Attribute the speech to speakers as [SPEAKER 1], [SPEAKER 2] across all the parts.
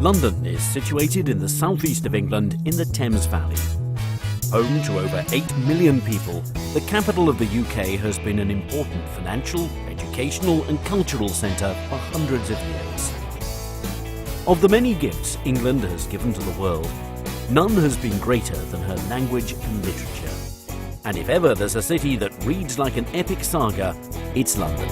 [SPEAKER 1] London is situated in the southeast of England in the Thames Valley. Home to over 8 million people, the capital of the UK has been an important financial, educational and cultural centre for hundreds of years. Of the many gifts England has given to the world, none has been greater than her language and literature. And if ever there's a city that reads like an epic saga, it's London.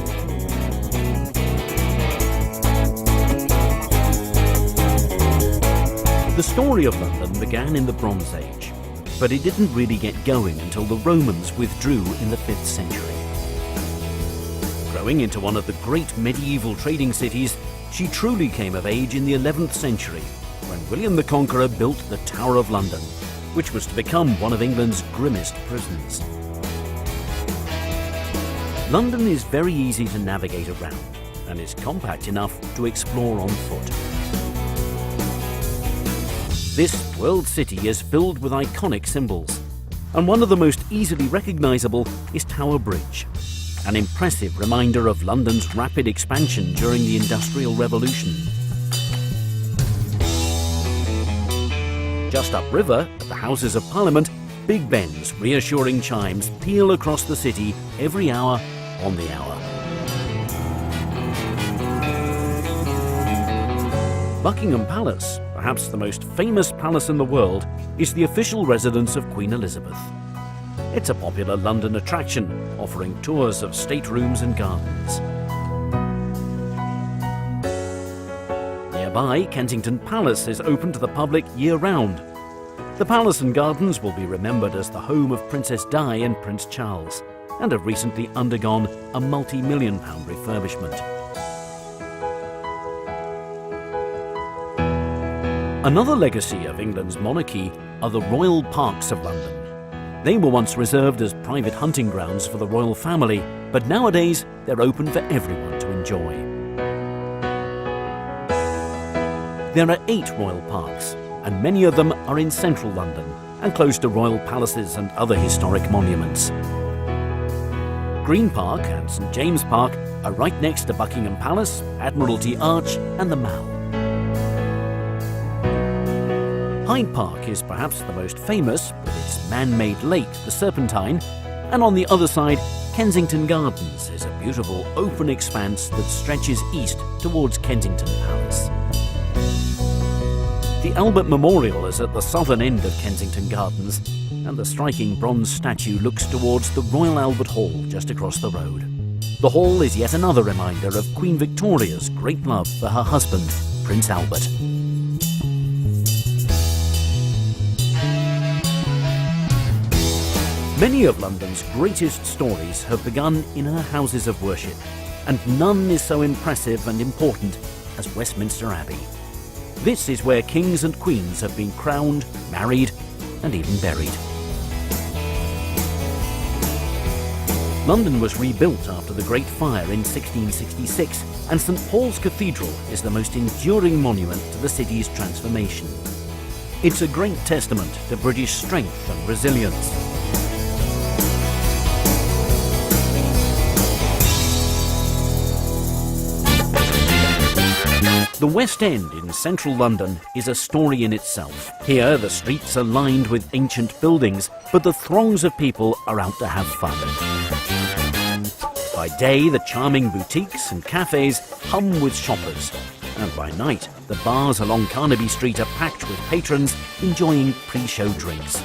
[SPEAKER 1] The story of London began in the Bronze Age, but it didn't really get going until the Romans withdrew in the 5th century. Growing into one of the great medieval trading cities, she truly came of age in the 11th century, when William the Conqueror built the Tower of London, which was to become one of England's grimmest prisons. London is very easy to navigate around, and is compact enough to explore on foot. This world city is filled with iconic symbols, and one of the most easily recognisable is Tower Bridge, an impressive reminder of London's rapid expansion during the Industrial Revolution. Just upriver, at the Houses of Parliament, Big Ben's reassuring chimes peal across the city every hour on the hour. Buckingham Palace, perhaps the most famous palace in the world, is the official residence of Queen Elizabeth. It's a popular London attraction, offering tours of staterooms and gardens. Nearby, Kensington Palace is open to the public year-round. The palace and gardens will be remembered as the home of Princess Di and Prince Charles, and have recently undergone a multi-million-pound refurbishment. Another legacy of England's monarchy are the Royal Parks of London. They were once reserved as private hunting grounds for the royal family, but nowadays they're open for everyone to enjoy. There are 8 royal parks, and many of them are in central London and close to royal palaces and other historic monuments. Green Park and St James Park are right next to Buckingham Palace, Admiralty Arch and the Mall. Hyde Park is perhaps the most famous, with its man-made lake, the Serpentine, and on the other side, Kensington Gardens is a beautiful open expanse that stretches east towards Kensington Palace. The Albert Memorial is at the southern end of Kensington Gardens, and the striking bronze statue looks towards the Royal Albert Hall just across the road. The hall is yet another reminder of Queen Victoria's great love for her husband, Prince Albert. Many of London's greatest stories have begun in her houses of worship, and none is so impressive and important as Westminster Abbey. This is where kings and queens have been crowned, married, and even buried. London was rebuilt after the Great Fire in 1666, and St Paul's Cathedral is the most enduring monument to the city's transformation. It's a great testament to British strength and resilience. The West End in central London is a story in itself. Here, the streets are lined with ancient buildings, but the throngs of people are out to have fun. By day, the charming boutiques and cafes hum with shoppers, and by night, the bars along Carnaby Street are packed with patrons enjoying pre-show drinks.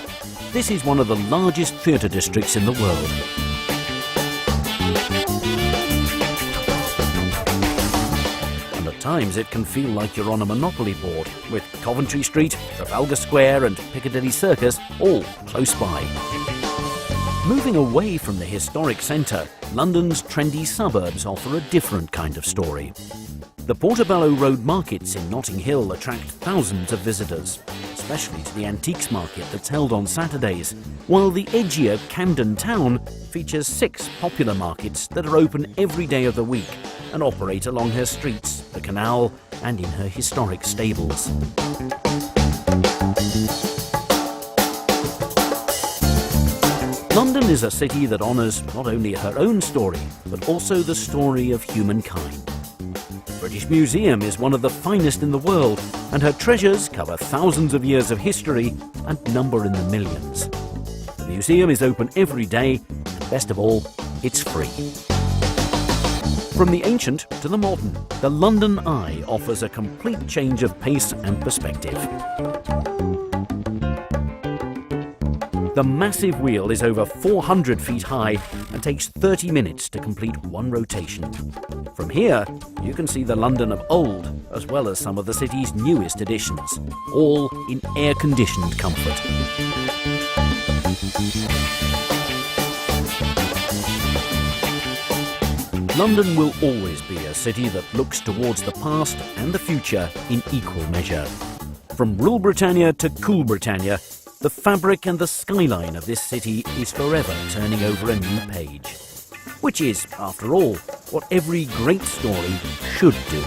[SPEAKER 1] This is one of the largest theatre districts in the world. At times it can feel like you're on a Monopoly board, with Coventry Street, Trafalgar Square and Piccadilly Circus all close by. Moving away from the historic centre, London's trendy suburbs offer a different kind of story. The Portobello Road markets in Notting Hill attract thousands of visitors, especially to the antiques market that's held on Saturdays, while the edgier Camden Town features 6 popular markets that are open every day of the week and operate along her streets, the canal, and in her historic stables. London is a city that honours not only her own story, but also the story of humankind. British Museum is one of the finest in the world, and her treasures cover thousands of years of history and number in the millions. The museum is open every day, and best of all, it's free. From the ancient to the modern, the London Eye offers a complete change of pace and perspective. The massive wheel is over 400 feet high and takes 30 minutes to complete one rotation. From here, you can see the London of old, as well as some of the city's newest additions, all in air-conditioned comfort. London will always be a city that looks towards the past and the future in equal measure. From Rule Britannia to Cool Britannia, the fabric and the skyline of this city is forever turning over a new page. Which is, after all, what every great story should do.